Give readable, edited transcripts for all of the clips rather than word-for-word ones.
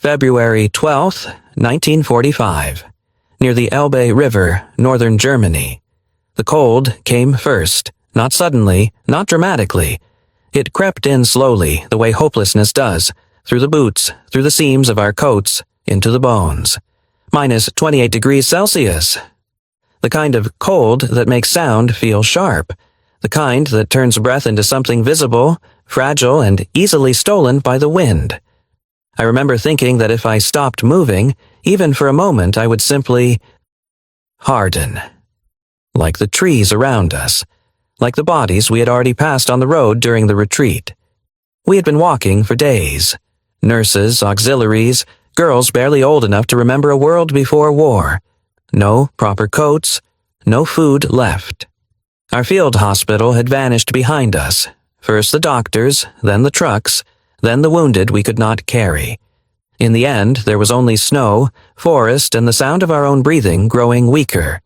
February 12th, 1945. Near the Elbe River, northern Germany. The cold came first, not suddenly, not dramatically. It crept in slowly, the way hopelessness does, through the boots, through the seams of our coats, into the bones. Minus 28 degrees Celsius. The kind of cold that makes sound feel sharp. The kind that turns breath into something visible, fragile, and easily stolen by the wind. I remember thinking that if I stopped moving, even for a moment, I would simply harden. Like the trees around us. Like the bodies we had already passed on the road during the retreat. We had been walking for days. Nurses, auxiliaries, girls barely old enough to remember a world before war. No proper coats, no food left. Our field hospital had vanished behind us. First the doctors, then the trucks, then the wounded we could not carry. In the end, there was only snow, forest, and the sound of our own breathing growing weaker.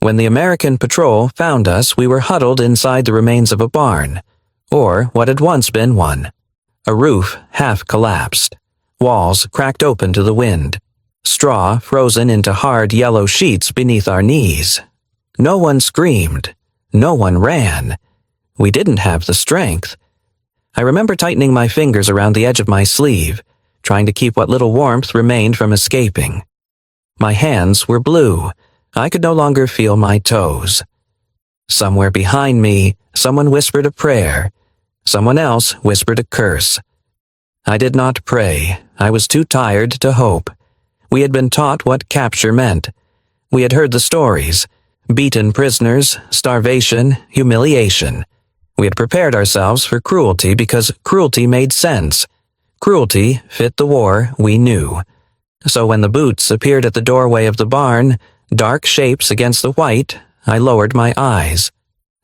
When the American patrol found us, we were huddled inside the remains of a barn, or what had once been one. A roof half collapsed. Walls cracked open to the wind. Straw frozen into hard yellow sheets beneath our knees. No one screamed. No one ran. We didn't have the strength. I remember tightening my fingers around the edge of my sleeve, trying to keep what little warmth remained from escaping. My hands were blue. I could no longer feel my toes. Somewhere behind me, someone whispered a prayer. Someone else whispered a curse. I did not pray. I was too tired to hope. We had been taught what capture meant. We had heard the stories. Beaten prisoners, starvation, humiliation. We had prepared ourselves for cruelty because cruelty made sense. Cruelty fit the war we knew. So when the boots appeared at the doorway of the barn, dark shapes against the white, I lowered my eyes.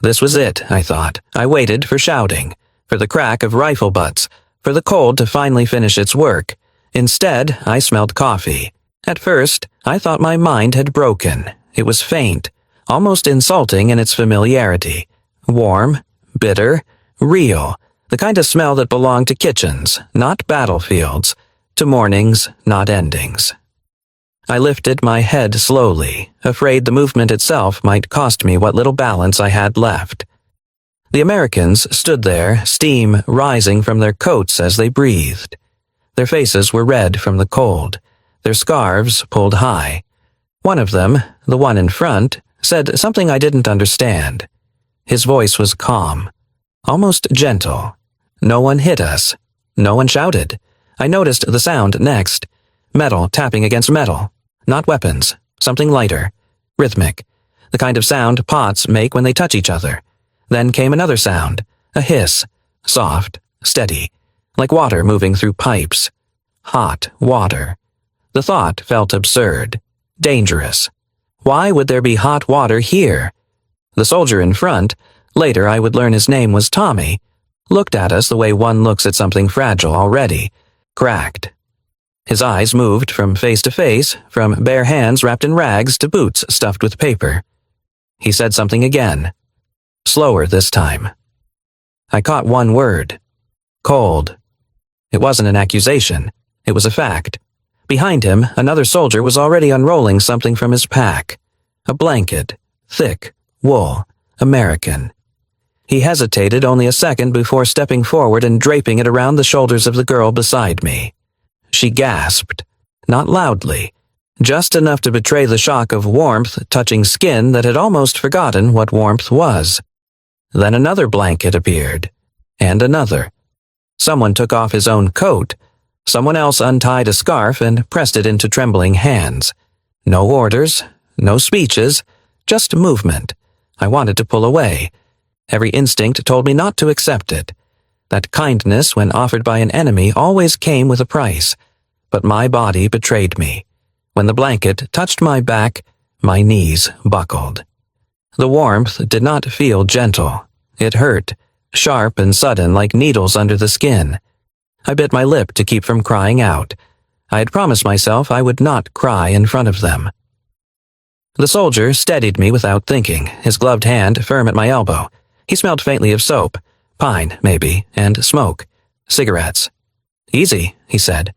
This was it, I thought. I waited for shouting, for the crack of rifle butts, for the cold to finally finish its work. Instead, I smelled coffee. At first, I thought my mind had broken. It was faint, almost insulting in its familiarity. Warm, bitter, real, the kind of smell that belonged to kitchens, not battlefields, to mornings, not endings. I lifted my head slowly, afraid the movement itself might cost me what little balance I had left. The Americans stood there, steam rising from their coats as they breathed. Their faces were red from the cold, their scarves pulled high. One of them, the one in front, said something I didn't understand. His voice was calm, almost gentle. No one hit us. No one shouted. I noticed the sound next. Metal tapping against metal. Not weapons. Something lighter. Rhythmic. The kind of sound pots make when they touch each other. Then came another sound. A hiss. Soft. Steady. Like water moving through pipes. Hot water. The thought felt absurd. Dangerous. Why would there be hot water here? The soldier in front, later I would learn his name was Tommy, looked at us the way one looks at something fragile already, cracked. His eyes moved from face to face, from bare hands wrapped in rags to boots stuffed with paper. He said something again, slower this time. I caught one word. Cold. It wasn't an accusation. It was a fact. Behind him, another soldier was already unrolling something from his pack. A blanket, thick, wool, American. He hesitated only a second before stepping forward and draping it around the shoulders of the girl beside me. She gasped, not loudly, just enough to betray the shock of warmth touching skin that had almost forgotten what warmth was. Then another blanket appeared, and another. Someone took off his own coat. Someone else untied a scarf and pressed it into trembling hands. No orders, no speeches, just movement. I wanted to pull away. Every instinct told me not to accept it. That kindness, when offered by an enemy, always came with a price. But my body betrayed me. When the blanket touched my back, my knees buckled. The warmth did not feel gentle. It hurt, sharp and sudden like needles under the skin. I bit my lip to keep from crying out. I had promised myself I would not cry in front of them. The soldier steadied me without thinking, his gloved hand firm at my elbow. He smelled faintly of soap, pine, maybe, and smoke. Cigarettes. Easy, he said.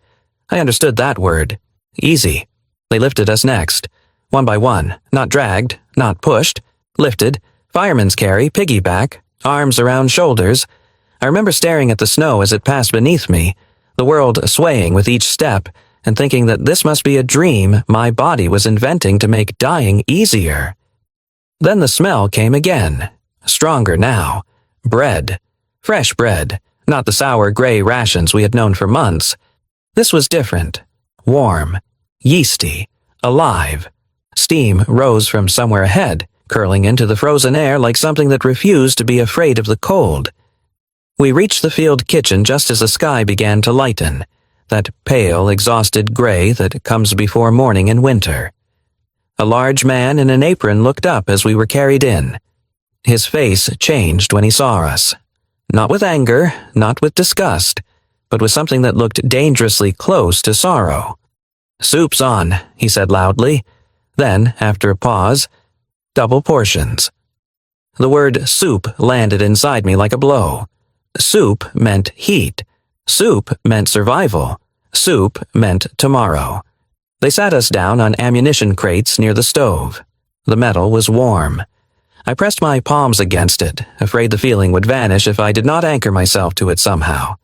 I understood that word. Easy. They lifted us next. One by one, not dragged, not pushed. Lifted, fireman's carry, piggyback, arms around shoulders. I remember staring at the snow as it passed beneath me, the world swaying with each step, and thinking that this must be a dream my body was inventing to make dying easier. Then the smell came again, stronger now. Bread. Fresh bread, not the sour gray rations we had known for months. This was different. Warm. Yeasty. Alive. Steam rose from somewhere ahead, curling into the frozen air like something that refused to be afraid of the cold. We reached the field kitchen just as the sky began to lighten, that pale, exhausted gray that comes before morning in winter. A large man in an apron looked up as we were carried in. His face changed when he saw us. Not with anger, not with disgust, but with something that looked dangerously close to sorrow. "Soup's on," he said loudly. Then, after a pause, "Double portions." The word soup landed inside me like a blow. Soup meant heat. Soup meant survival. Soup meant tomorrow. They sat us down on ammunition crates near the stove. The metal was warm. I pressed my palms against it, afraid the feeling would vanish if I did not anchor myself to it somehow.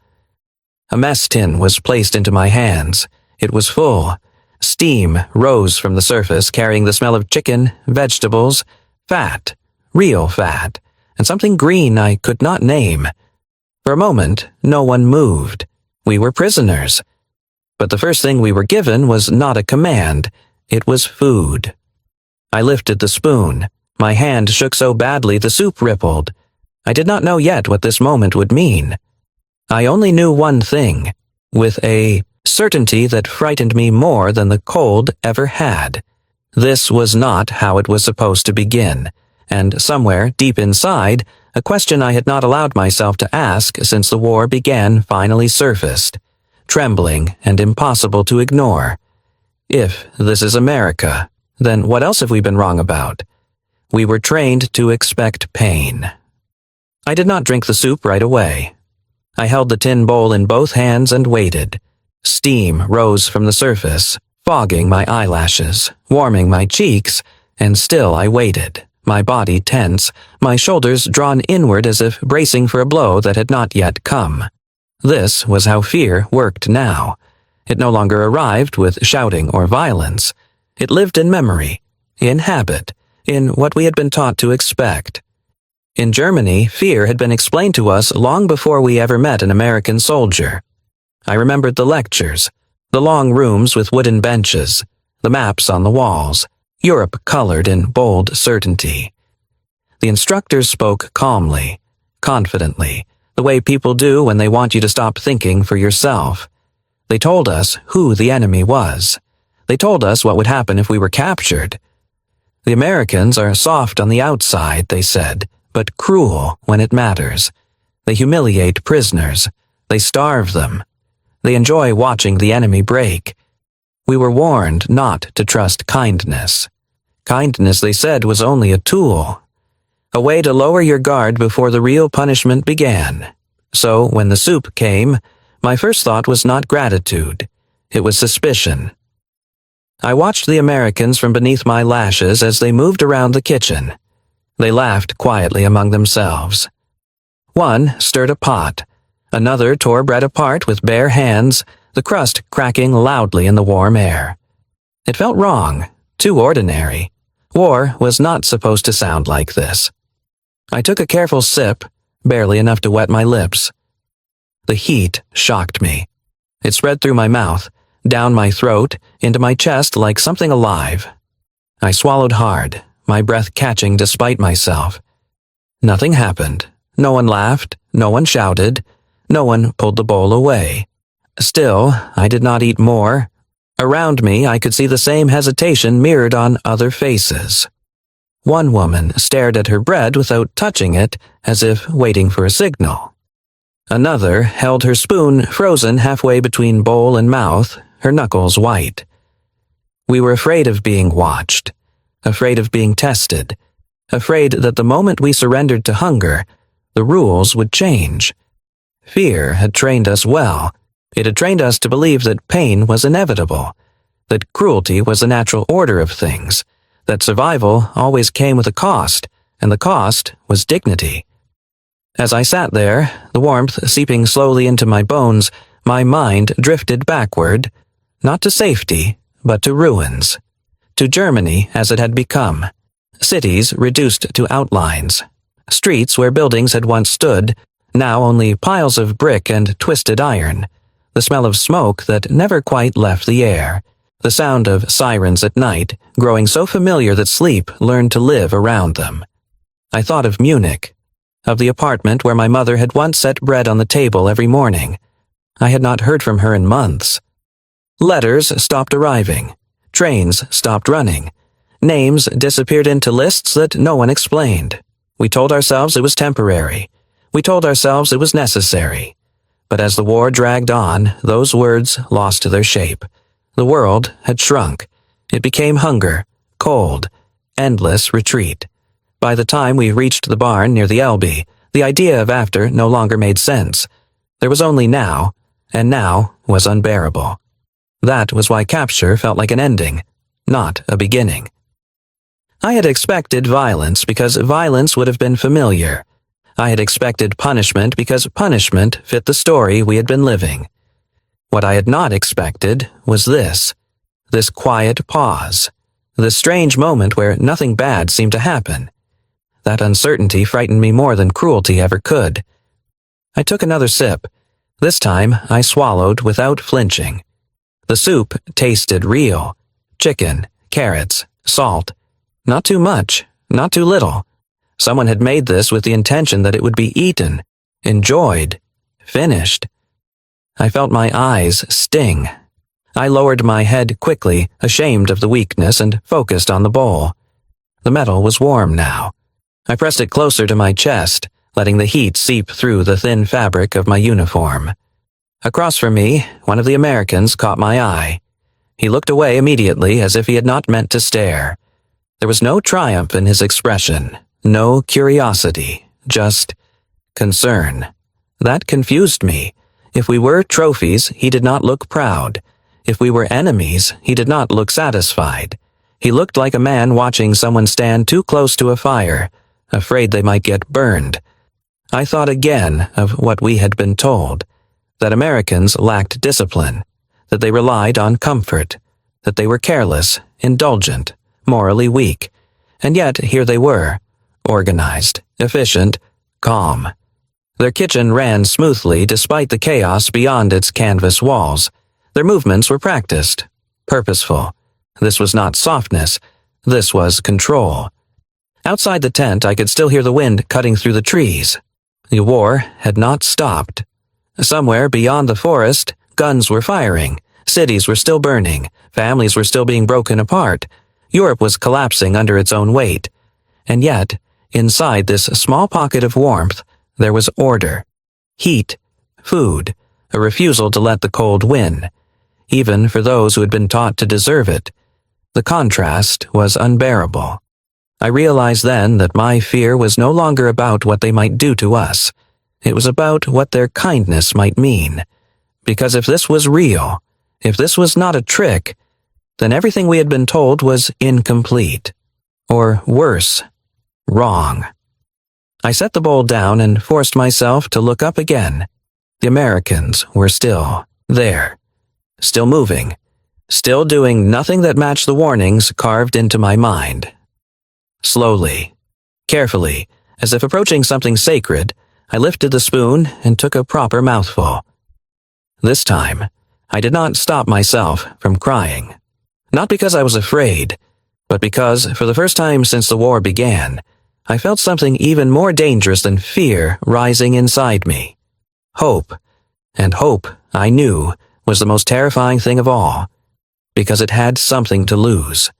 A mess tin was placed into my hands. It was full. Steam rose from the surface, carrying the smell of chicken, vegetables, fat, real fat, and something green I could not name. For a moment, no one moved. We were prisoners. But the first thing we were given was not a command. It was food. I lifted the spoon. My hand shook so badly the soup rippled. I did not know yet what this moment would mean. I only knew one thing, with a certainty that frightened me more than the cold ever had. This was not how it was supposed to begin, and somewhere deep inside, a question I had not allowed myself to ask since the war began finally surfaced, trembling and impossible to ignore. If this is America, then what else have we been wrong about? We were trained to expect pain. I did not drink the soup right away. I held the tin bowl in both hands and waited. Steam rose from the surface, fogging my eyelashes, warming my cheeks, and still I waited, my body tense, my shoulders drawn inward as if bracing for a blow that had not yet come. This was how fear worked now. It no longer arrived with shouting or violence. It lived in memory, in habit, in what we had been taught to expect. In Germany, fear had been explained to us long before we ever met an American soldier. I remembered the lectures, the long rooms with wooden benches, the maps on the walls, Europe colored in bold certainty. The instructors spoke calmly, confidently, the way people do when they want you to stop thinking for yourself. They told us who the enemy was. They told us what would happen if we were captured. The Americans are soft on the outside, they said, but cruel when it matters. They humiliate prisoners. They starve them. They enjoy watching the enemy break. We were warned not to trust kindness. Kindness, they said, was only a tool, a way to lower your guard before the real punishment began. So when the soup came, my first thought was not gratitude. It was suspicion. I watched the Americans from beneath my lashes as they moved around the kitchen. They laughed quietly among themselves. One stirred a pot. Another tore bread apart with bare hands, the crust cracking loudly in the warm air. It felt wrong, too ordinary. War was not supposed to sound like this. I took a careful sip, barely enough to wet my lips. The heat shocked me. It spread through my mouth, down my throat, into my chest like something alive. I swallowed hard, my breath catching despite myself. Nothing happened. No one laughed, no one shouted, no one pulled the bowl away. Still, I did not eat more. Around me, I could see the same hesitation mirrored on other faces. One woman stared at her bread without touching it, as if waiting for a signal. Another held her spoon frozen halfway between bowl and mouth, her knuckles white. We were afraid of being watched, afraid of being tested, afraid that the moment we surrendered to hunger, the rules would change. Fear had trained us well. It had trained us to believe that pain was inevitable, that cruelty was the natural order of things, that survival always came with a cost, and the cost was dignity. As I sat there, the warmth seeping slowly into my bones, my mind drifted backward, not to safety, but to ruins, to Germany as it had become, cities reduced to outlines, streets where buildings had once stood, now only piles of brick and twisted iron, the smell of smoke that never quite left the air, the sound of sirens at night growing so familiar that sleep learned to live around them. I thought of Munich, of the apartment where my mother had once set bread on the table every morning. I had not heard from her in months. Letters stopped arriving. Trains stopped running. Names disappeared into lists that no one explained. We told ourselves it was temporary. We told ourselves it was necessary. But as the war dragged on, those words lost their shape. The world had shrunk. It became hunger, cold, endless retreat. By the time we reached the barn near the Elbe, the idea of after no longer made sense. There was only now, and now was unbearable. That was why capture felt like an ending, not a beginning. I had expected violence because violence would have been familiar. I had expected punishment because punishment fit the story we had been living. What I had not expected was this quiet pause, this strange moment where nothing bad seemed to happen. That uncertainty frightened me more than cruelty ever could. I took another sip. This time I swallowed without flinching. The soup tasted real. Chicken, carrots, salt. Not too much, not too little. Someone had made this with the intention that it would be eaten, enjoyed, finished. I felt my eyes sting. I lowered my head quickly, ashamed of the weakness, and focused on the bowl. The metal was warm now. I pressed it closer to my chest, letting the heat seep through the thin fabric of my uniform. Across from me, one of the Americans caught my eye. He looked away immediately as if he had not meant to stare. There was no triumph in his expression, no curiosity, just concern. That confused me. If we were trophies, he did not look proud. If we were enemies, he did not look satisfied. He looked like a man watching someone stand too close to a fire, afraid they might get burned. I thought again of what we had been told, that Americans lacked discipline, that they relied on comfort, that they were careless, indulgent, morally weak. And yet here they were, organized, efficient, calm. Their kitchen ran smoothly despite the chaos beyond its canvas walls. Their movements were practiced, purposeful. This was not softness, this was control. Outside the tent I could still hear the wind cutting through the trees. The war had not stopped. Somewhere beyond the forest, guns were firing, cities were still burning, families were still being broken apart. Europe was collapsing under its own weight. And yet, inside this small pocket of warmth, there was order, heat, food, a refusal to let the cold win, even for those who had been taught to deserve it. The contrast was unbearable. I realized then that my fear was no longer about what they might do to us. It was about what their kindness might mean. Because if this was real, if this was not a trick, then everything we had been told was incomplete. Or worse, wrong. I set the bowl down and forced myself to look up again. The Americans were still there, still moving, still doing nothing that matched the warnings carved into my mind. Slowly, carefully, as if approaching something sacred, I lifted the spoon and took a proper mouthful. This time, I did not stop myself from crying. Not because I was afraid, but because, for the first time since the war began, I felt something even more dangerous than fear rising inside me. Hope. And hope, I knew, was the most terrifying thing of all, because it had something to lose.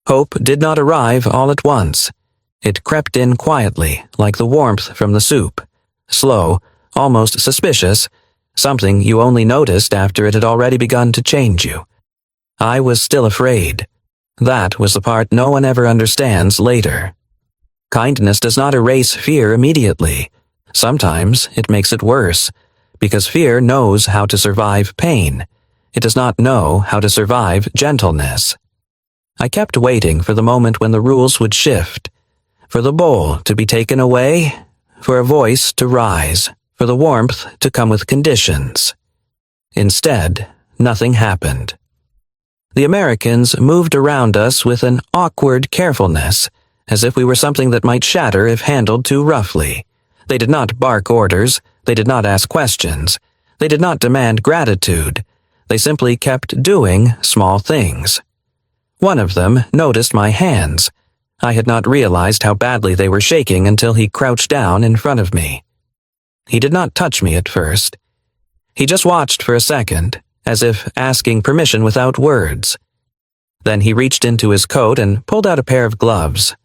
Hope did not arrive all at once. It crept in quietly, like the warmth from the soup. Slow, almost suspicious, something you only noticed after it had already begun to change you. I was still afraid. That was the part no one ever understands later. Kindness does not erase fear immediately. Sometimes it makes it worse, because fear knows how to survive pain. It does not know how to survive gentleness. I kept waiting for the moment when the rules would shift, for the bowl to be taken away, for a voice to rise, for the warmth to come with conditions. Instead, nothing happened. The Americans moved around us with an awkward carefulness, as if we were something that might shatter if handled too roughly. They did not bark orders, they did not ask questions, they did not demand gratitude, they simply kept doing small things. One of them noticed my hands. I had not realized how badly they were shaking until he crouched down in front of me. He did not touch me at first. He just watched for a second, as if asking permission without words. Then he reached into his coat and pulled out a pair of gloves.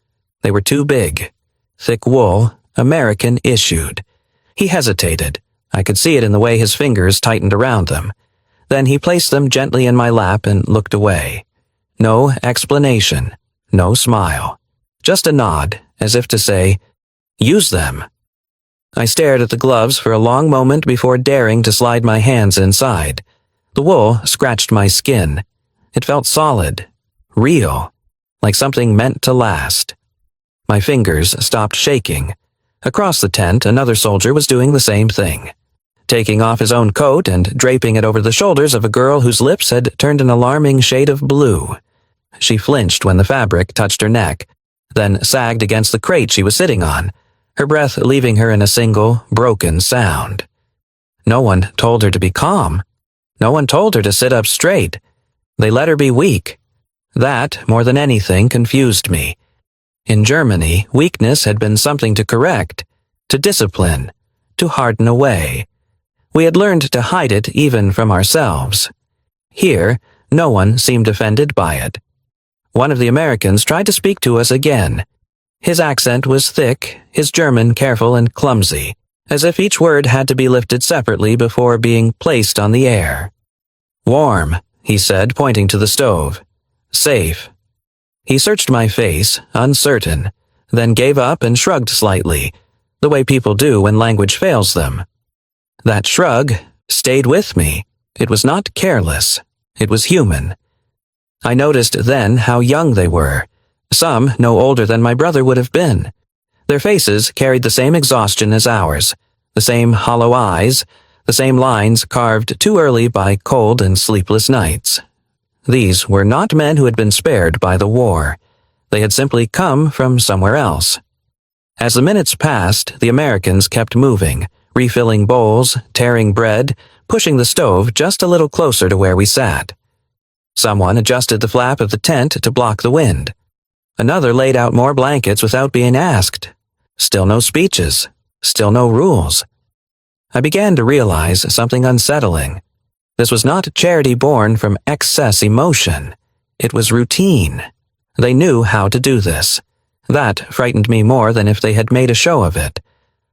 They were too big. Thick wool, American issued. He hesitated. I could see it in the way his fingers tightened around them. Then he placed them gently in my lap and looked away. No explanation, no smile. Just a nod, as if to say, "Use them." I stared at the gloves for a long moment before daring to slide my hands inside. The wool scratched my skin. It felt solid, real, like something meant to last. My fingers stopped shaking. Across the tent, another soldier was doing the same thing, taking off his own coat and draping it over the shoulders of a girl whose lips had turned an alarming shade of blue. She flinched when the fabric touched her neck, then sagged against the crate she was sitting on, her breath leaving her in a single, broken sound. No one told her to be calm. No one told her to sit up straight. They let her be weak. That, more than anything, confused me. In Germany, weakness had been something to correct, to discipline, to harden away. We had learned to hide it even from ourselves. Here, no one seemed offended by it. One of the Americans tried to speak to us again. His accent was thick, his German careful and clumsy, as if each word had to be lifted separately before being placed on the air. "Warm," he said, pointing to the stove. "Safe." He searched my face, uncertain, then gave up and shrugged slightly, the way people do when language fails them. That shrug stayed with me. It was not careless. It was human. I noticed then how young they were, some no older than my brother would have been. Their faces carried the same exhaustion as ours, the same hollow eyes, the same lines carved too early by cold and sleepless nights. These were not men who had been spared by the war. They had simply come from somewhere else. As the minutes passed, the Americans kept moving, refilling bowls, tearing bread, pushing the stove just a little closer to where we sat. Someone adjusted the flap of the tent to block the wind. Another laid out more blankets without being asked. Still no speeches. Still no rules. I began to realize something unsettling. This was not charity born from excess emotion. It was routine. They knew how to do this. That frightened me more than if they had made a show of it.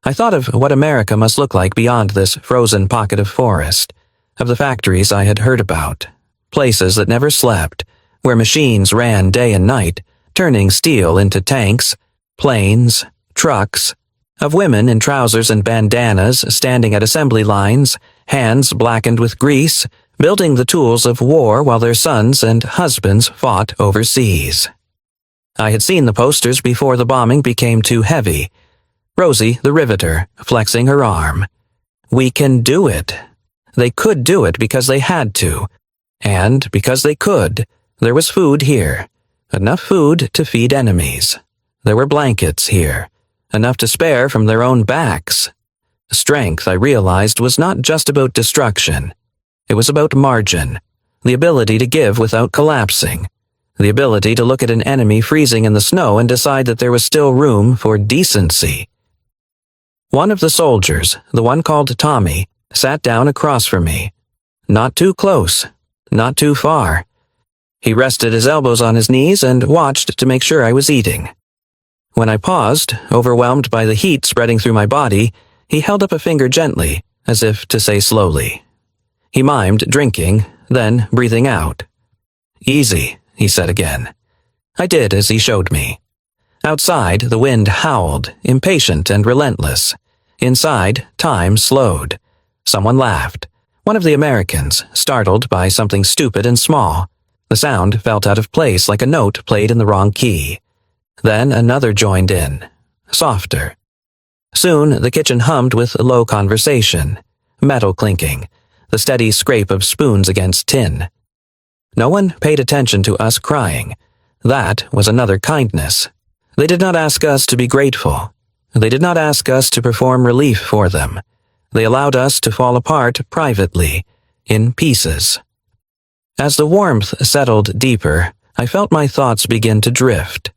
I thought of what America must look like beyond this frozen pocket of forest, of the factories I had heard about. Places that never slept, where machines ran day and night, turning steel into tanks, planes, trucks, of women in trousers and bandanas standing at assembly lines, hands blackened with grease, building the tools of war while their sons and husbands fought overseas. I had seen the posters before the bombing became too heavy. Rosie, the riveter, flexing her arm. We can do it. They could do it because they had to. And because they could, there was food here. Enough food to feed enemies. There were blankets here. Enough to spare from their own backs. Strength, I realized, was not just about destruction. It was about margin. The ability to give without collapsing. The ability to look at an enemy freezing in the snow and decide that there was still room for decency. One of the soldiers, the one called Tommy, sat down across from me. Not too close. Not too far. He rested his elbows on his knees and watched to make sure I was eating. When I paused, overwhelmed by the heat spreading through my body, he held up a finger gently, as if to say slowly. He mimed drinking, then breathing out. "Easy," he said again. I did as he showed me. Outside, the wind howled, impatient and relentless. Inside, time slowed. Someone laughed. One of the Americans, startled by something stupid and small. The sound felt out of place like a note played in the wrong key. Then another joined in, softer. Soon the kitchen hummed with low conversation, metal clinking, the steady scrape of spoons against tin. No one paid attention to us crying. That was another kindness. They did not ask us to be grateful. They did not ask us to perform relief for them. They allowed us to fall apart privately, in pieces. As the warmth settled deeper, I felt my thoughts begin to drift.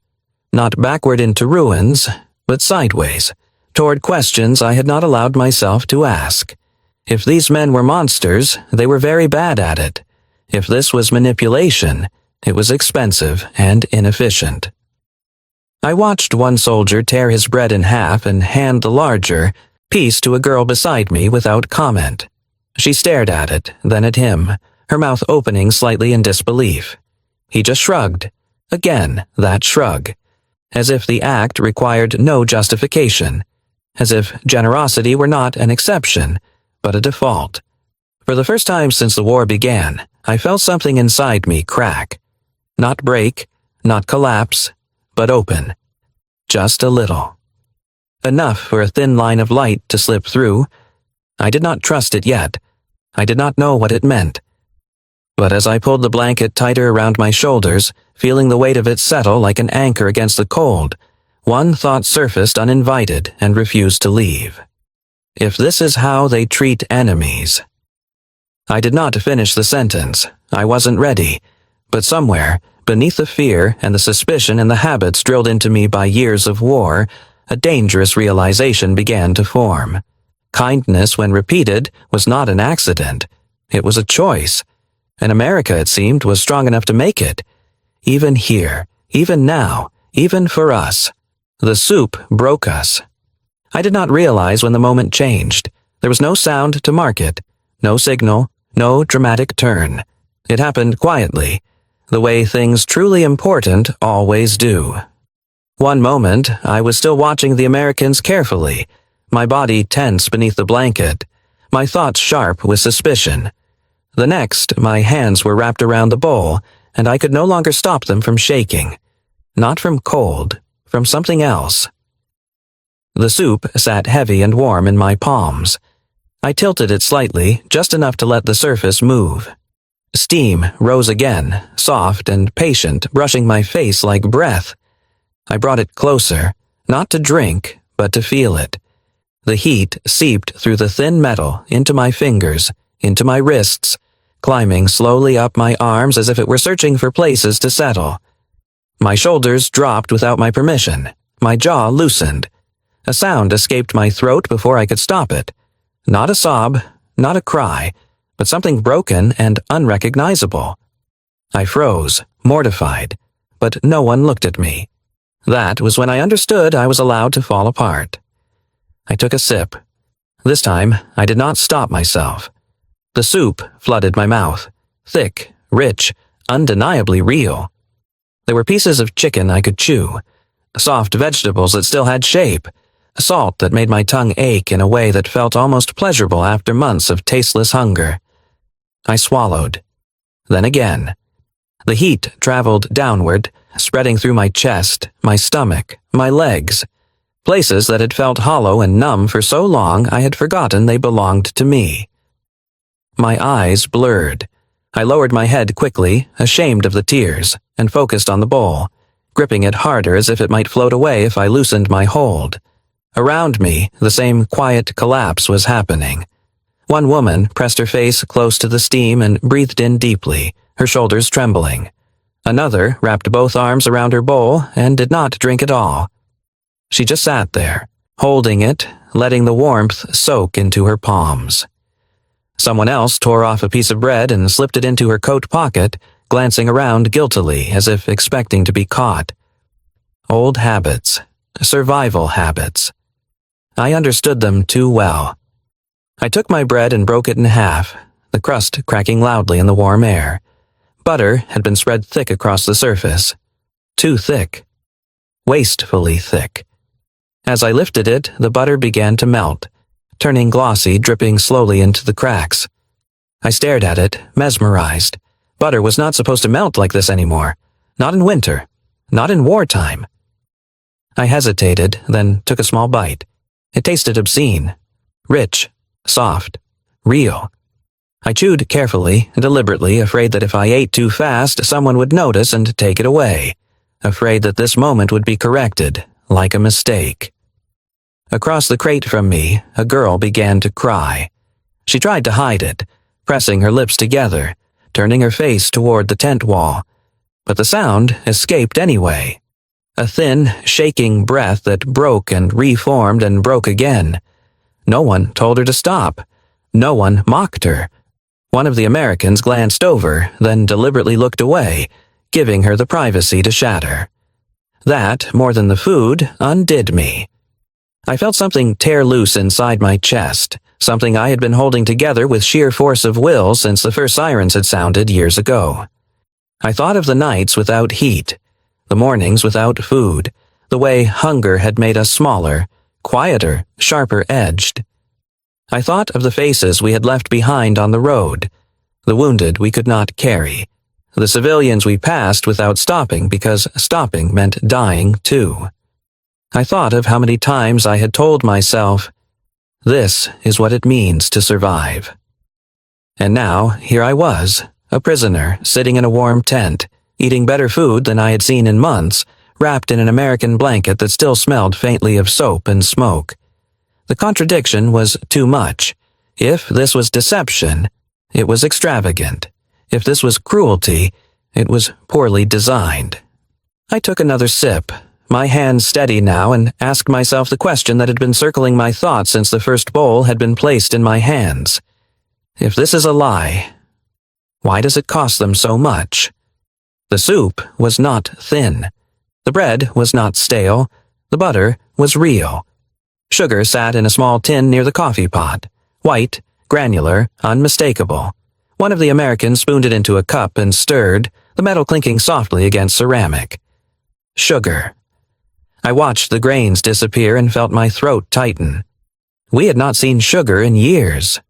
Not backward into ruins, but sideways, toward questions I had not allowed myself to ask. If these men were monsters, they were very bad at it. If this was manipulation, it was expensive and inefficient. I watched one soldier tear his bread in half and hand the larger piece to a girl beside me without comment. She stared at it, then at him, her mouth opening slightly in disbelief. He just shrugged. Again, that shrug. As if the act required no justification. As if generosity were not an exception, but a default. For the first time since the war began, I felt something inside me crack. Not break, not collapse, but open. Just a little. Enough for a thin line of light to slip through. I did not trust it yet. I did not know what it meant. But as I pulled the blanket tighter around my shoulders, feeling the weight of it settle like an anchor against the cold, one thought surfaced uninvited and refused to leave. If this is how they treat enemies. I did not finish the sentence. I wasn't ready. But somewhere, beneath the fear and the suspicion and the habits drilled into me by years of war, a dangerous realization began to form. Kindness, when repeated, was not an accident. It was a choice. And America, it seemed, was strong enough to make it. Even here, even now, even for us. The soup broke us. I did not realize when the moment changed. There was no sound to mark it, no signal, no dramatic turn. It happened quietly, the way things truly important always do. One moment, I was still watching the Americans carefully, my body tense beneath the blanket, my thoughts sharp with suspicion. The next, my hands were wrapped around the bowl, and I could no longer stop them from shaking. Not from cold, from something else. The soup sat heavy and warm in my palms. I tilted it slightly, just enough to let the surface move. Steam rose again, soft and patient, brushing my face like breath. I brought it closer, not to drink, but to feel it. The heat seeped through the thin metal, into my fingers, into my wrists, climbing slowly up my arms as if it were searching for places to settle. My shoulders dropped without my permission. My jaw loosened. A sound escaped my throat before I could stop it. Not a sob, not a cry, but something broken and unrecognizable. I froze, mortified, but no one looked at me. That was when I understood I was allowed to fall apart. I took a sip. This time, I did not stop myself. The soup flooded my mouth, thick, rich, undeniably real. There were pieces of chicken I could chew, soft vegetables that still had shape, salt that made my tongue ache in a way that felt almost pleasurable after months of tasteless hunger. I swallowed. Then again. The heat traveled downward, spreading through my chest, my stomach, my legs, places that had felt hollow and numb for so long I had forgotten they belonged to me. My eyes blurred. I lowered my head quickly, ashamed of the tears, and focused on the bowl, gripping it harder as if it might float away if I loosened my hold. Around me, the same quiet collapse was happening. One woman pressed her face close to the steam and breathed in deeply, her shoulders trembling. Another wrapped both arms around her bowl and did not drink at all. She just sat there, holding it, letting the warmth soak into her palms. Someone else tore off a piece of bread and slipped it into her coat pocket, glancing around guiltily as if expecting to be caught. Old habits, survival habits. I understood them too well. I took my bread and broke it in half, the crust cracking loudly in the warm air. Butter had been spread thick across the surface. Too thick. Wastefully thick. As I lifted it, the butter began to melt, turning glossy, dripping slowly into the cracks. I stared at it, mesmerized. Butter was not supposed to melt like this anymore. Not in winter. Not in wartime. I hesitated, then took a small bite. It tasted obscene. Rich. Soft. Real. I chewed carefully, deliberately, afraid that if I ate too fast, someone would notice and take it away. Afraid that this moment would be corrected, like a mistake. Across the crate from me, a girl began to cry. She tried to hide it, pressing her lips together, turning her face toward the tent wall. But the sound escaped anyway. A thin, shaking breath that broke and reformed and broke again. No one told her to stop. No one mocked her. One of the Americans glanced over, then deliberately looked away, giving her the privacy to shatter. That, more than the food, undid me. I felt something tear loose inside my chest, something I had been holding together with sheer force of will since the first sirens had sounded years ago. I thought of the nights without heat, the mornings without food, the way hunger had made us smaller, quieter, sharper edged. I thought of the faces we had left behind on the road, the wounded we could not carry, the civilians we passed without stopping because stopping meant dying too. I thought of how many times I had told myself, this is what it means to survive. And now, here I was, a prisoner, sitting in a warm tent, eating better food than I had seen in months, wrapped in an American blanket that still smelled faintly of soap and smoke. The contradiction was too much. If this was deception, it was extravagant. If this was cruelty, it was poorly designed. I took another sip, my hands steady now, and asked myself the question that had been circling my thoughts since the first bowl had been placed in my hands. If this is a lie, why does it cost them so much? The soup was not thin. The bread was not stale. The butter was real. Sugar sat in a small tin near the coffee pot. White, granular, unmistakable. One of the Americans spooned it into a cup and stirred, the metal clinking softly against ceramic. Sugar. I watched the grains disappear and felt my throat tighten. We had not seen sugar in years.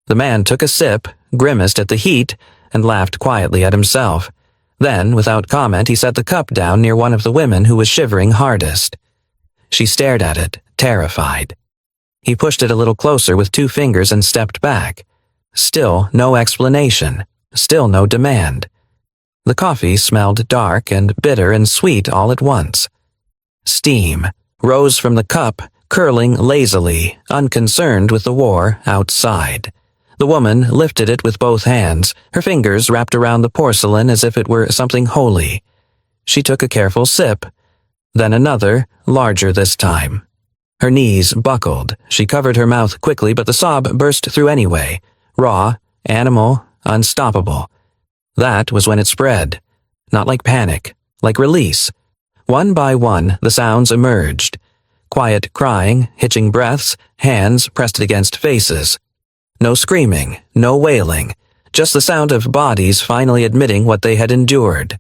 The man took a sip, grimaced at the heat, and laughed quietly at himself. Then, without comment, he set the cup down near one of the women who was shivering hardest. She stared at it, terrified. He pushed it a little closer with 2 fingers and stepped back. Still no explanation. Still no demand. The coffee smelled dark and bitter and sweet all at once. Steam rose from the cup, curling lazily, unconcerned with the war outside. The woman lifted it with both hands, her fingers wrapped around the porcelain as if it were something holy. She took a careful sip, then another, larger this time. Her knees buckled. She covered her mouth quickly, but the sob burst through anyway. Raw, animal, unstoppable. That was when it spread. Not like panic, like release. One by one, the sounds emerged. Quiet crying, hitching breaths, hands pressed against faces. No screaming, no wailing, just the sound of bodies finally admitting what they had endured.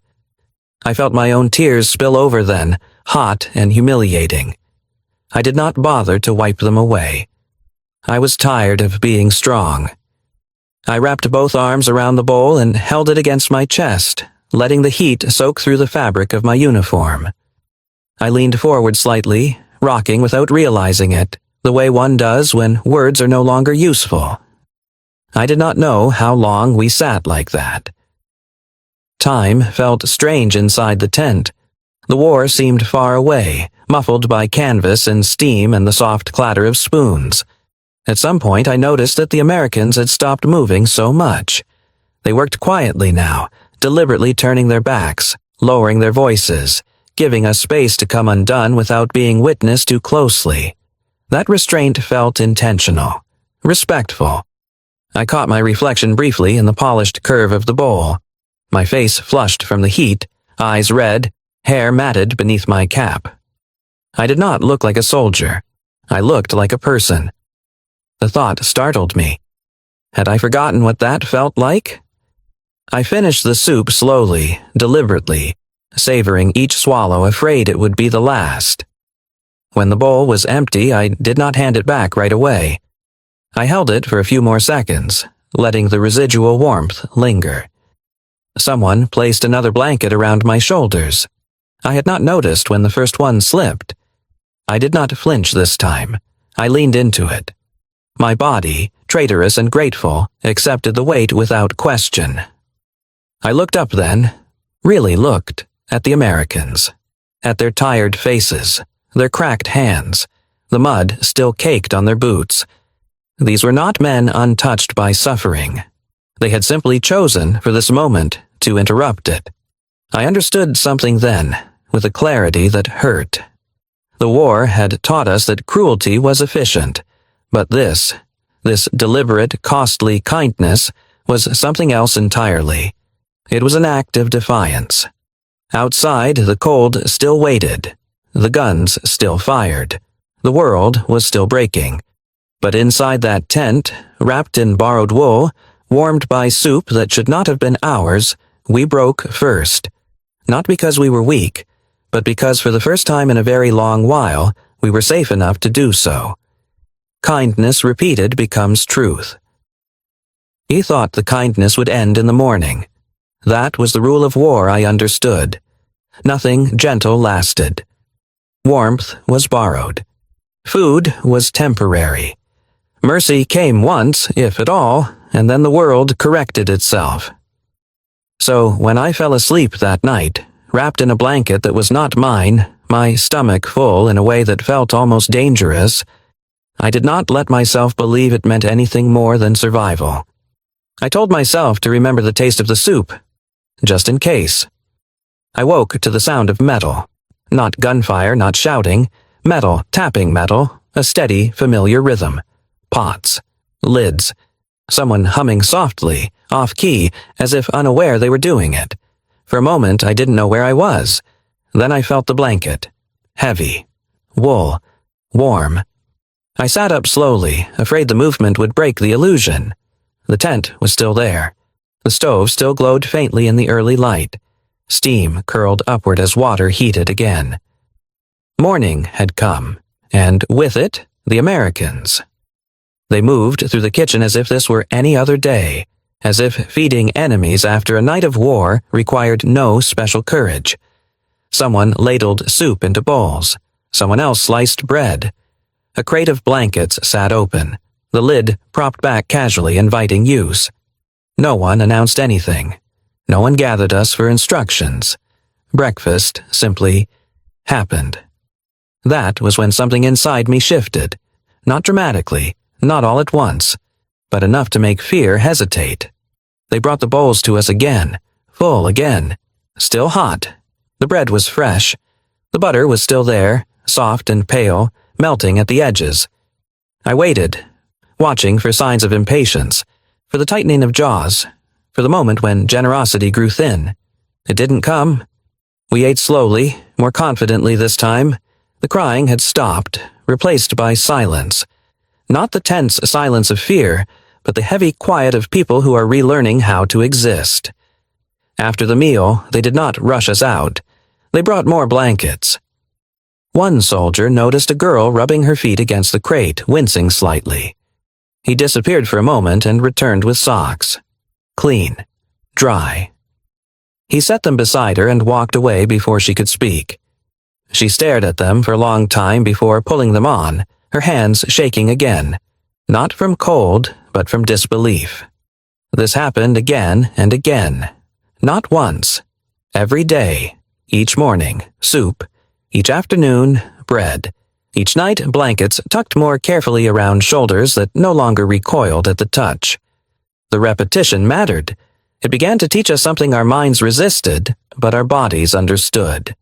I felt my own tears spill over then, hot and humiliating. I did not bother to wipe them away. I was tired of being strong. I wrapped both arms around the bowl and held it against my chest, letting the heat soak through the fabric of my uniform. I leaned forward slightly, rocking without realizing it, the way one does when words are no longer useful. I did not know how long we sat like that. Time felt strange inside the tent. The war seemed far away, muffled by canvas and steam and the soft clatter of spoons. At some point I noticed that the Americans had stopped moving so much. They worked quietly now, deliberately turning their backs, lowering their voices, giving us space to come undone without being witnessed too closely. That restraint felt intentional, respectful. I caught my reflection briefly in the polished curve of the bowl. My face flushed from the heat, eyes red, hair matted beneath my cap. I did not look like a soldier. I looked like a person. The thought startled me. Had I forgotten what that felt like? I finished the soup slowly, deliberately, savoring each swallow, afraid it would be the last. When the bowl was empty, I did not hand it back right away. I held it for a few more seconds, letting the residual warmth linger. Someone placed another blanket around my shoulders. I had not noticed when the first one slipped. I did not flinch this time. I leaned into it. My body, traitorous and grateful, accepted the weight without question. I looked up then, really looked, at the Americans, at their tired faces, their cracked hands, the mud still caked on their boots. These were not men untouched by suffering. They had simply chosen, for this moment, to interrupt it. I understood something then, with a clarity that hurt. The war had taught us that cruelty was efficient, but this deliberate, costly kindness was something else entirely. It was an act of defiance. Outside, the cold still waited. The guns still fired. The world was still breaking. But inside that tent, wrapped in borrowed wool, warmed by soup that should not have been ours, we broke first. Not because we were weak, but because for the first time in a very long while, we were safe enough to do so. Kindness repeated becomes truth. He thought the kindness would end in the morning. That was the rule of war I understood. Nothing gentle lasted. Warmth was borrowed. Food was temporary. Mercy came once, if at all, and then the world corrected itself. So when I fell asleep that night, wrapped in a blanket that was not mine, my stomach full in a way that felt almost dangerous, I did not let myself believe it meant anything more than survival. I told myself to remember the taste of the soup, just in case. I woke to the sound of metal. Not gunfire, not shouting. Metal, tapping metal, a steady, familiar rhythm. Pots. Lids. Someone humming softly, off-key, as if unaware they were doing it. For a moment, I didn't know where I was. Then I felt the blanket. Heavy. Wool. Warm. I sat up slowly, afraid the movement would break the illusion. The tent was still there. The stove still glowed faintly in the early light. Steam curled upward as water heated again. Morning had come, and with it, the Americans. They moved through the kitchen as if this were any other day, as if feeding enemies after a night of war required no special courage. Someone ladled soup into bowls. Someone else sliced bread. A crate of blankets sat open, the lid propped back casually, inviting use. No one announced anything. No one gathered us for instructions. Breakfast simply happened. That was when something inside me shifted. Not dramatically, not all at once, but enough to make fear hesitate. They brought the bowls to us again, full again, still hot. The bread was fresh. The butter was still there, soft and pale, melting at the edges. I waited, watching for signs of impatience, for the tightening of jaws, for the moment when generosity grew thin. It didn't come. We ate slowly, more confidently this time. The crying had stopped, replaced by silence. Not the tense silence of fear, but the heavy quiet of people who are relearning how to exist. After the meal, they did not rush us out. They brought more blankets. One soldier noticed a girl rubbing her feet against the crate, wincing slightly. He disappeared for a moment and returned with socks. Clean. Dry. He set them beside her and walked away before she could speak. She stared at them for a long time before pulling them on, her hands shaking again, not from cold, but from disbelief. This happened again and again. Not once. Every day. Each morning, soup. Each afternoon, bread. Each night, blankets tucked more carefully around shoulders that no longer recoiled at the touch. The repetition mattered. It began to teach us something our minds resisted, but our bodies understood.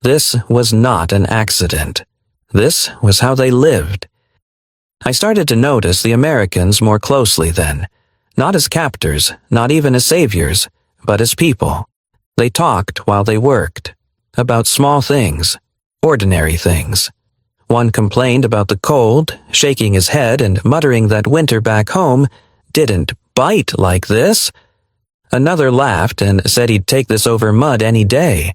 This was not an accident. This was how they lived. I started to notice the Americans more closely then, not as captors, not even as saviors, but as people. They talked while they worked, about small things, ordinary things. One complained about the cold, shaking his head and muttering that winter back home didn't bite like this. Another laughed and said he'd take this over mud any day.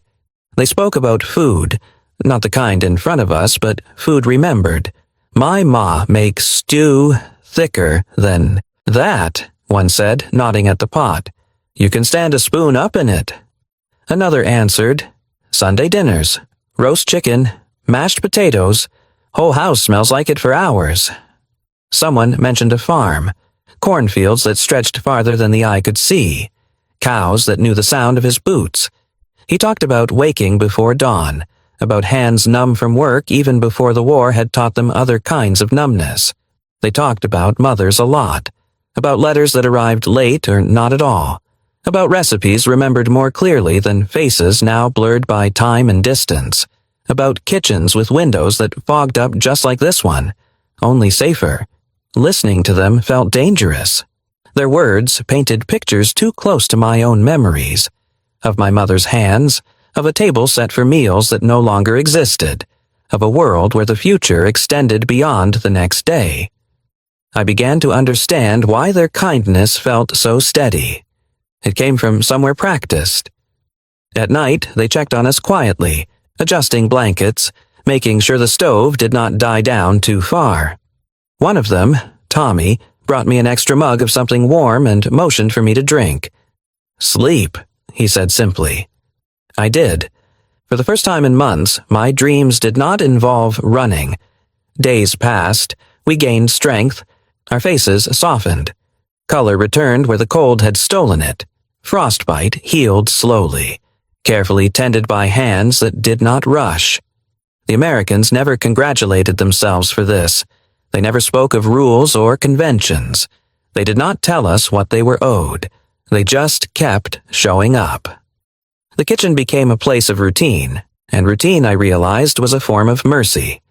They spoke about food, not the kind in front of us, but food remembered. My ma makes stew, thicker than that, one said, nodding at the pot. You can stand a spoon up in it. Another answered, Sunday dinners, roast chicken, mashed potatoes, whole house smells like it for hours. Someone mentioned a farm, cornfields that stretched farther than the eye could see, cows that knew the sound of his boots. He talked about waking before dawn, about hands numb from work even before the war had taught them other kinds of numbness. They talked about mothers a lot, about letters that arrived late or not at all, about recipes remembered more clearly than faces now blurred by time and distance, about kitchens with windows that fogged up just like this one, only safer. Listening to them felt dangerous. Their words painted pictures too close to my own memories, of my mother's hands, of a table set for meals that no longer existed, of a world where the future extended beyond the next day. I began to understand why their kindness felt so steady. It came from somewhere practiced. At night, they checked on us quietly, adjusting blankets, making sure the stove did not die down too far. One of them, Tommy, brought me an extra mug of something warm and motioned for me to drink. Sleep, he said simply. I did. For the first time in months, my dreams did not involve running. Days passed, we gained strength, our faces softened. Color returned where the cold had stolen it. Frostbite healed slowly, carefully tended by hands that did not rush. The Americans never congratulated themselves for this. They never spoke of rules or conventions. They did not tell us what they were owed. They just kept showing up. The kitchen became a place of routine, and routine, I realized, was a form of mercy.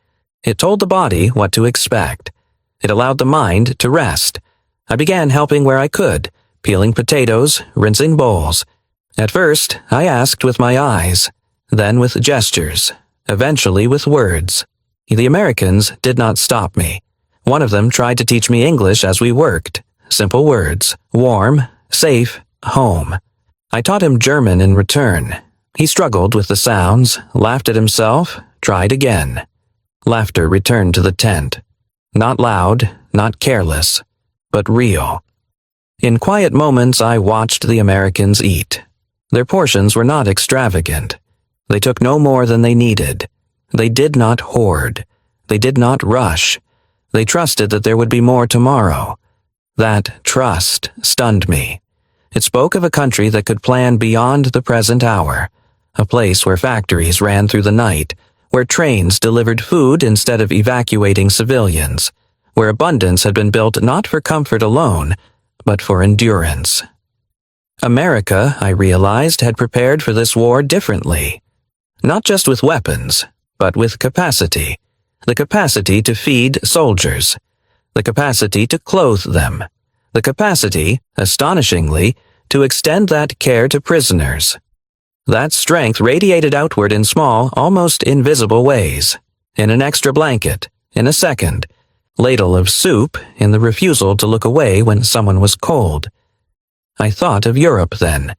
It told the body what to expect. It allowed the mind to rest. I began helping where I could, peeling potatoes, rinsing bowls. At first, I asked with my eyes, then with gestures, eventually with words. The Americans did not stop me. One of them tried to teach me English as we worked. Simple words, warm, safe, home. I taught him German in return. He struggled with the sounds, laughed at himself, tried again. Laughter returned to the tent. Not loud, not careless, but real. In quiet moments, I watched the Americans eat. Their portions were not extravagant. They took no more than they needed. They did not hoard. They did not rush. They trusted that there would be more tomorrow. That trust stunned me. It spoke of a country that could plan beyond the present hour, a place where factories ran through the night, where trains delivered food instead of evacuating civilians, where abundance had been built not for comfort alone, but for endurance. America, I realized, had prepared for this war differently. Not just with weapons, but with capacity. The capacity to feed soldiers. The capacity to clothe them. The capacity, astonishingly, to extend that care to prisoners. That strength radiated outward in small, almost invisible ways. In an extra blanket, in a second, ladle of soup, in the refusal to look away when someone was cold. I thought of Europe then,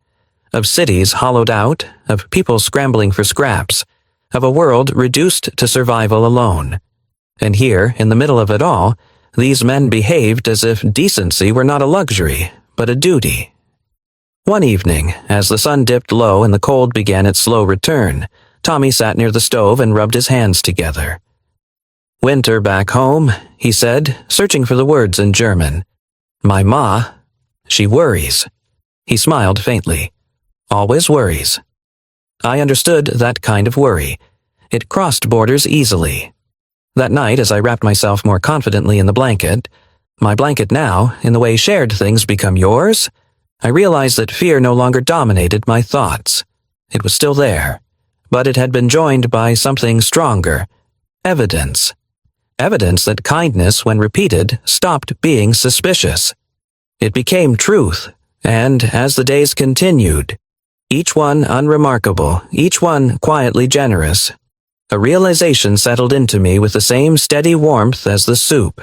of cities hollowed out, of people scrambling for scraps, of a world reduced to survival alone. And here, in the middle of it all, these men behaved as if decency were not a luxury, but a duty. One evening, as the sun dipped low and the cold began its slow return, Tommy sat near the stove and rubbed his hands together. Winter back home, he said, searching for the words in German. My ma, she worries. He smiled faintly. Always worries. I understood that kind of worry. It crossed borders easily. That night, as I wrapped myself more confidently in the blanket, my blanket now, in the way shared things become yours, I realized that fear no longer dominated my thoughts. It was still there, but it had been joined by something stronger. Evidence. Evidence that kindness, when repeated, stopped being suspicious. It became truth, and as the days continued, each one unremarkable, each one quietly generous, a realization settled into me with the same steady warmth as the soup.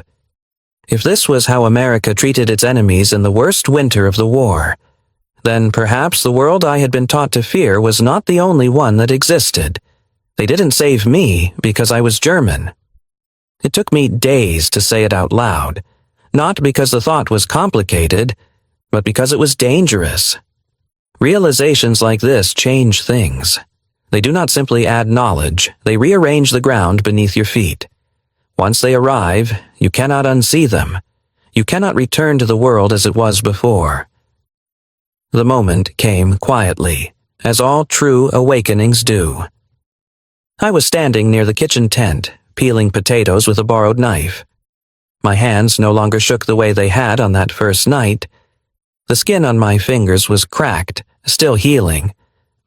If this was how America treated its enemies in the worst winter of the war, then perhaps the world I had been taught to fear was not the only one that existed. They didn't save me because I was German. It took me days to say it out loud, Not because the thought was complicated, but because it was dangerous. Realizations like this change things. They do not simply add knowledge, they rearrange the ground beneath your feet. Once they arrive, you cannot unsee them. You cannot return to the world as it was before. The moment came quietly, as all true awakenings do. I was standing near the kitchen tent, peeling potatoes with a borrowed knife. My hands no longer shook the way they had on that first night. The skin on my fingers was cracked, still healing,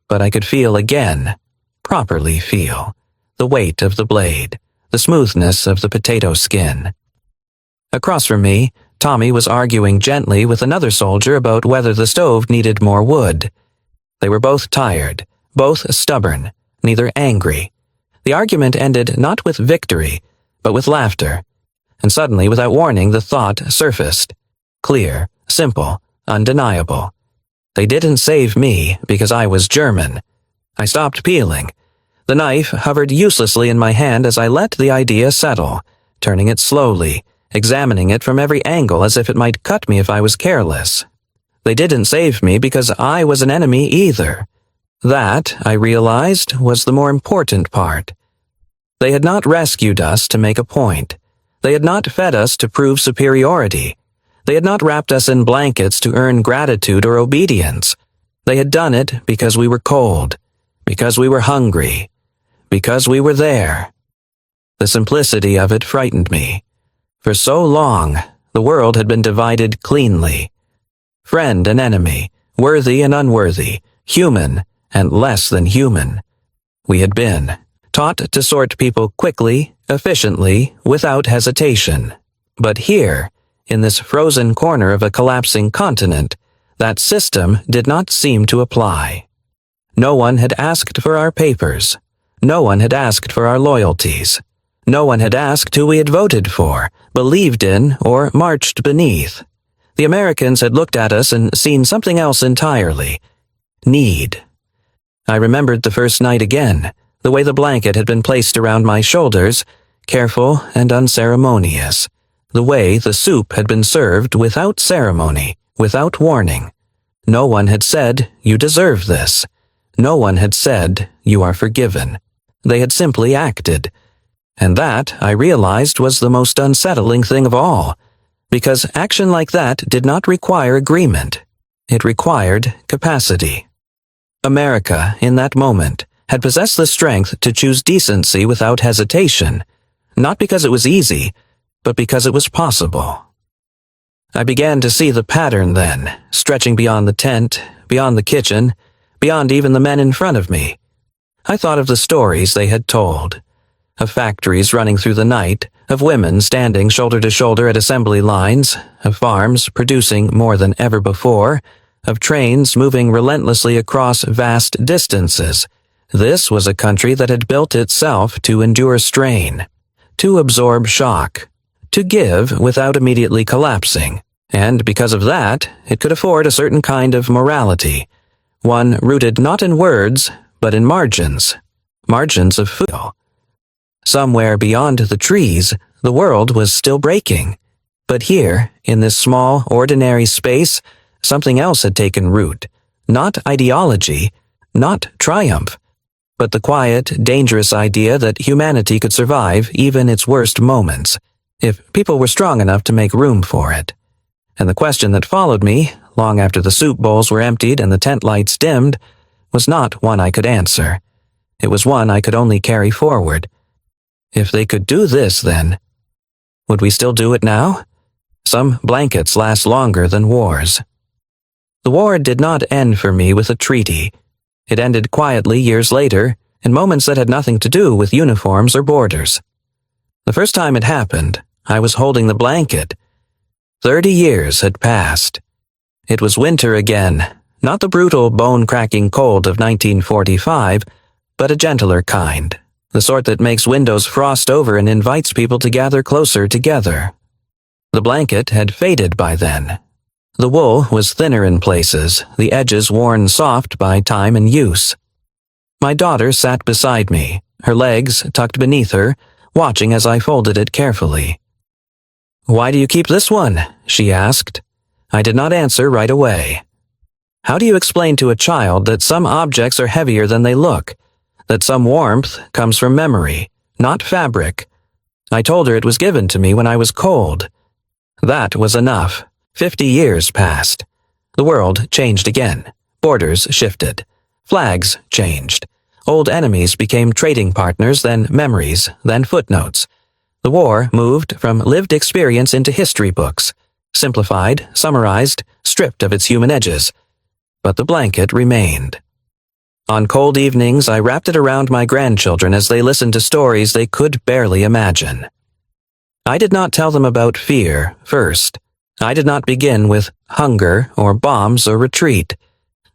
but I could feel again, properly feel, the weight of the blade, the smoothness of the potato skin. Across from me, Tommy was arguing gently with another soldier about whether the stove needed more wood. They were both tired, both stubborn, neither angry. The argument ended not with victory, but with laughter. And suddenly, without warning, the thought surfaced. Clear, simple, undeniable. They didn't save me because I was German. I stopped peeling. The knife hovered uselessly in my hand as I let the idea settle, turning it slowly, examining it from every angle as if it might cut me if I was careless. They didn't save me because I was an enemy either. That, I realized, was the more important part. They had not rescued us to make a point. They had not fed us to prove superiority. They had not wrapped us in blankets to earn gratitude or obedience. They had done it because we were cold, because we were hungry, because we were there. The simplicity of it frightened me. For so long, the world had been divided cleanly. Friend and enemy, worthy and unworthy, human and less than human. We had been taught to sort people quickly, efficiently, without hesitation. But here, in this frozen corner of a collapsing continent, that system did not seem to apply. No one had asked for our papers. No one had asked for our loyalties. No one had asked who we had voted for, believed in, or marched beneath. The Americans had looked at us and seen something else entirely. Need. I remembered the first night again, the way the blanket had been placed around my shoulders, careful and unceremonious. The way the soup had been served without ceremony, without warning. No one had said, "You deserve this." No one had said, "You are forgiven." They had simply acted. And that, I realized, was the most unsettling thing of all, because action like that did not require agreement. It required capacity. America, in that moment, had possessed the strength to choose decency without hesitation, not because it was easy, but because it was possible. I began to see the pattern then, stretching beyond the tent, beyond the kitchen, beyond even the men in front of me. I thought of the stories they had told, of factories running through the night, of women standing shoulder to shoulder at assembly lines, of farms producing more than ever before, of trains moving relentlessly across vast distances. This was a country that had built itself to endure strain, to absorb shock, to give without immediately collapsing, and because of that, it could afford a certain kind of morality, one rooted not in words, but in margins of food. Somewhere beyond the trees, the world was still breaking. But here, in this small, ordinary space, something else had taken root. Not ideology, not triumph, but the quiet, dangerous idea that humanity could survive even its worst moments, if people were strong enough to make room for it. And the question that followed me, long after the soup bowls were emptied and the tent lights dimmed, was not one I could answer. It was one I could only carry forward. If they could do this, then, would we still do it now? Some blankets last longer than wars. The war did not end for me with a treaty. It ended quietly years later, in moments that had nothing to do with uniforms or borders. The first time it happened, I was holding the blanket. 30 years had passed. It was winter again, not the brutal, bone-cracking cold of 1945, but a gentler kind. The sort that makes windows frost over and invites people to gather closer together. The blanket had faded by then. The wool was thinner in places, the edges worn soft by time and use. My daughter sat beside me, her legs tucked beneath her, watching as I folded it carefully. "Why do you keep this one?" she asked. I did not answer right away. How do you explain to a child that some objects are heavier than they look, that some warmth comes from memory, not fabric? I told her it was given to me when I was cold. That was enough. 50 years passed. The world changed again. Borders shifted. Flags changed. Old enemies became trading partners, then memories, then footnotes. The war moved from lived experience into history books, simplified, summarized, stripped of its human edges. But the blanket remained. On cold evenings, I wrapped it around my grandchildren as they listened to stories they could barely imagine. I did not tell them about fear first. I did not begin with hunger or bombs or retreat.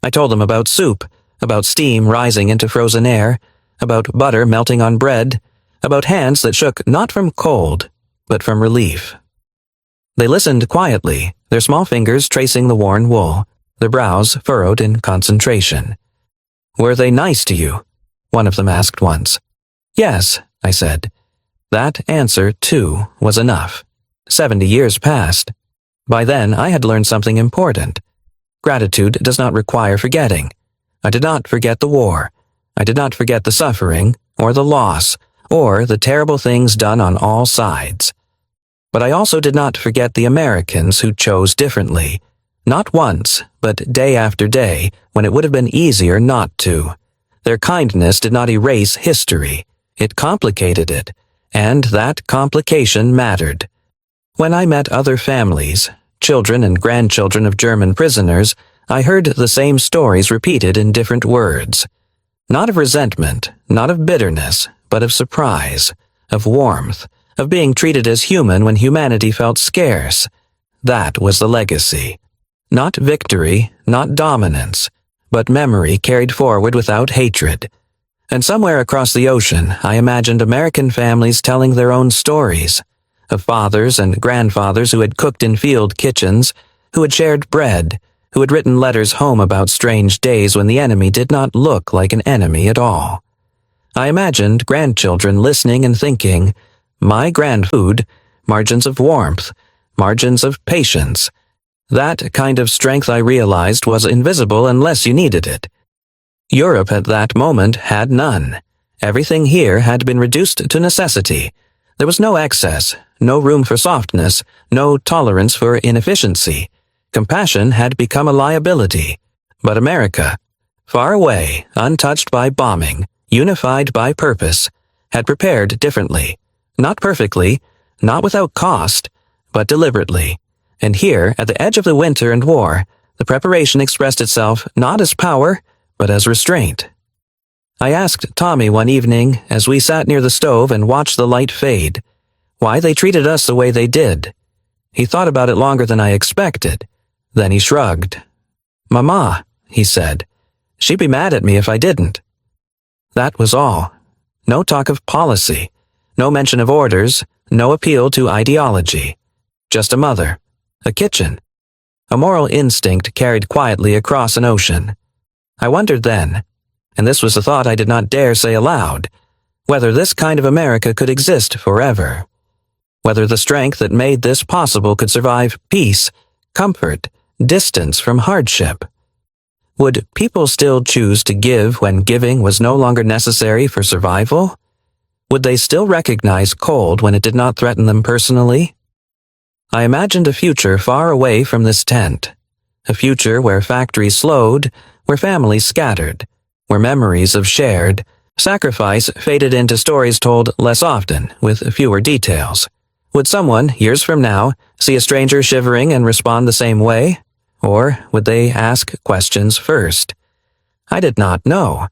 I told them about soup, about steam rising into frozen air, about butter melting on bread, about hands that shook not from cold, but from relief. They listened quietly, their small fingers tracing the worn wool, their brows furrowed in concentration. "Were they nice to you?" one of them asked once. "Yes," I said. That answer, too, was enough. 70 years passed. By then, I had learned something important. Gratitude does not require forgetting. I did not forget the war. I did not forget the suffering, or the loss, or the terrible things done on all sides. But I also did not forget the Americans who chose differently. Not once, but day after day, when it would have been easier not to. Their kindness did not erase history. It complicated it, and that complication mattered. When I met other families, children and grandchildren of German prisoners, I heard the same stories repeated in different words. Not of resentment, not of bitterness, but of surprise, of warmth, of being treated as human when humanity felt scarce. That was the legacy. Not victory, not dominance, but memory carried forward without hatred. And somewhere across the ocean, I imagined American families telling their own stories, of fathers and grandfathers who had cooked in field kitchens, who had shared bread, who had written letters home about strange days when the enemy did not look like an enemy at all. I imagined grandchildren listening and thinking, my grandfood, margins of warmth, margins of patience. That kind of strength, I realized, was invisible unless you needed it. Europe at that moment had none. Everything here had been reduced to necessity. There was no excess, no room for softness, no tolerance for inefficiency. Compassion had become a liability. But America, far away, untouched by bombing, unified by purpose, had prepared differently. Not perfectly, not without cost, but deliberately. And here, at the edge of the winter and war, the preparation expressed itself not as power, but as restraint. I asked Tommy one evening, as we sat near the stove and watched the light fade, why they treated us the way they did. He thought about it longer than I expected. Then he shrugged. "Mama," he said, "she'd be mad at me if I didn't." That was all. No talk of policy, no mention of orders, no appeal to ideology. Just a mother, a kitchen, a moral instinct carried quietly across an ocean. I wondered then, and this was a thought I did not dare say aloud, whether this kind of America could exist forever. Whether the strength that made this possible could survive peace, comfort, distance from hardship. Would people still choose to give when giving was no longer necessary for survival? Would they still recognize cold when it did not threaten them personally? I imagined a future far away from this tent. A future where factories slowed, where families scattered, where memories of shared sacrifice faded into stories told less often, with fewer details. Would someone, years from now, see a stranger shivering and respond the same way? Or would they ask questions first? I did not know.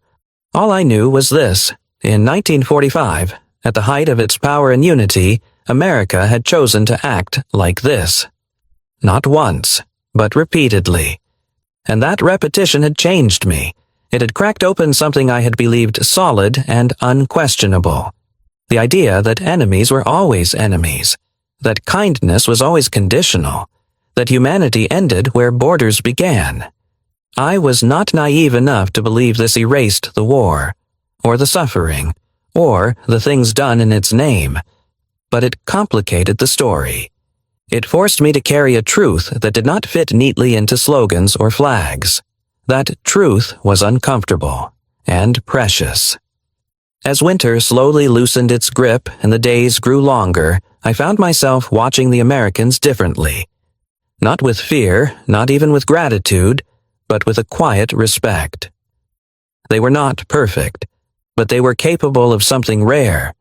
All I knew was this. In 1945, at the height of its power and unity, America had chosen to act like this. Not once, but repeatedly. And that repetition had changed me. It had cracked open something I had believed solid and unquestionable. The idea that enemies were always enemies, that kindness was always conditional, that humanity ended where borders began. I was not naive enough to believe this erased the war, or the suffering, or the things done in its name, but it complicated the story. It forced me to carry a truth that did not fit neatly into slogans or flags. That truth was uncomfortable and precious. As winter slowly loosened its grip and the days grew longer, I found myself watching the Americans differently. Not with fear, not even with gratitude, but with a quiet respect. They were not perfect, but they were capable of something rare.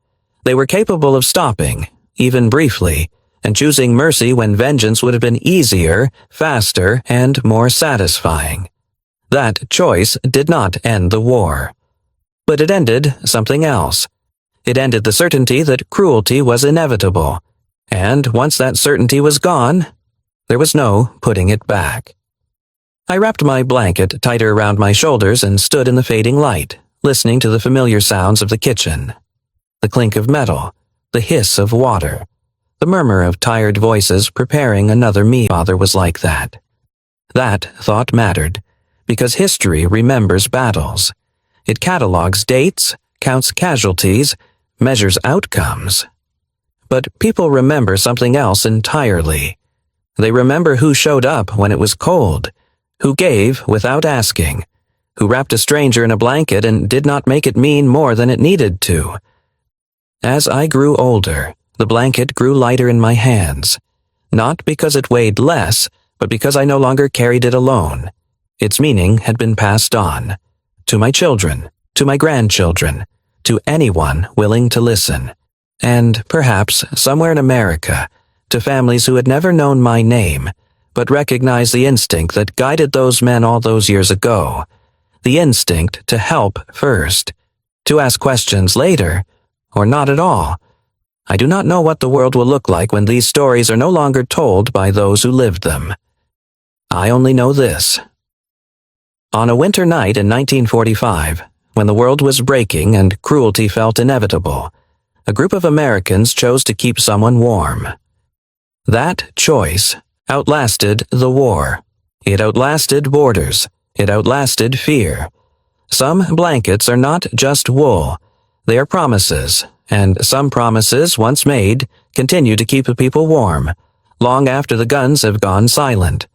They were capable of stopping, even briefly, and choosing mercy when vengeance would have been easier, faster, and more satisfying. That choice did not end the war. But it ended something else. It ended the certainty that cruelty was inevitable, and once that certainty was gone, there was no putting it back. I wrapped my blanket tighter around my shoulders and stood in the fading light, listening to the familiar sounds of the kitchen. The clink of metal, the hiss of water, the murmur of tired voices preparing another meal. Father was like that. That thought mattered, because history remembers battles. It catalogs dates, counts casualties, measures outcomes. But people remember something else entirely. They remember who showed up when it was cold, who gave without asking, who wrapped a stranger in a blanket and did not make it mean more than it needed to. As I grew older, the blanket grew lighter in my hands, not because it weighed less, but because I no longer carried it alone. Its meaning had been passed on, to my children, to my grandchildren, to anyone willing to listen, and perhaps somewhere in America, to families who had never known my name, but recognized the instinct that guided those men all those years ago, the instinct to help first, to ask questions later, or not at all. I do not know what the world will look like when these stories are no longer told by those who lived them. I only know this. On a winter night in 1945, when the world was breaking and cruelty felt inevitable, a group of Americans chose to keep someone warm. That choice outlasted the war. It outlasted borders. It outlasted fear. Some blankets are not just wool. They are promises, and some promises, once made, continue to keep people warm, long after the guns have gone silent.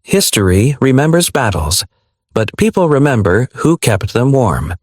History remembers battles, but people remember who kept them warm.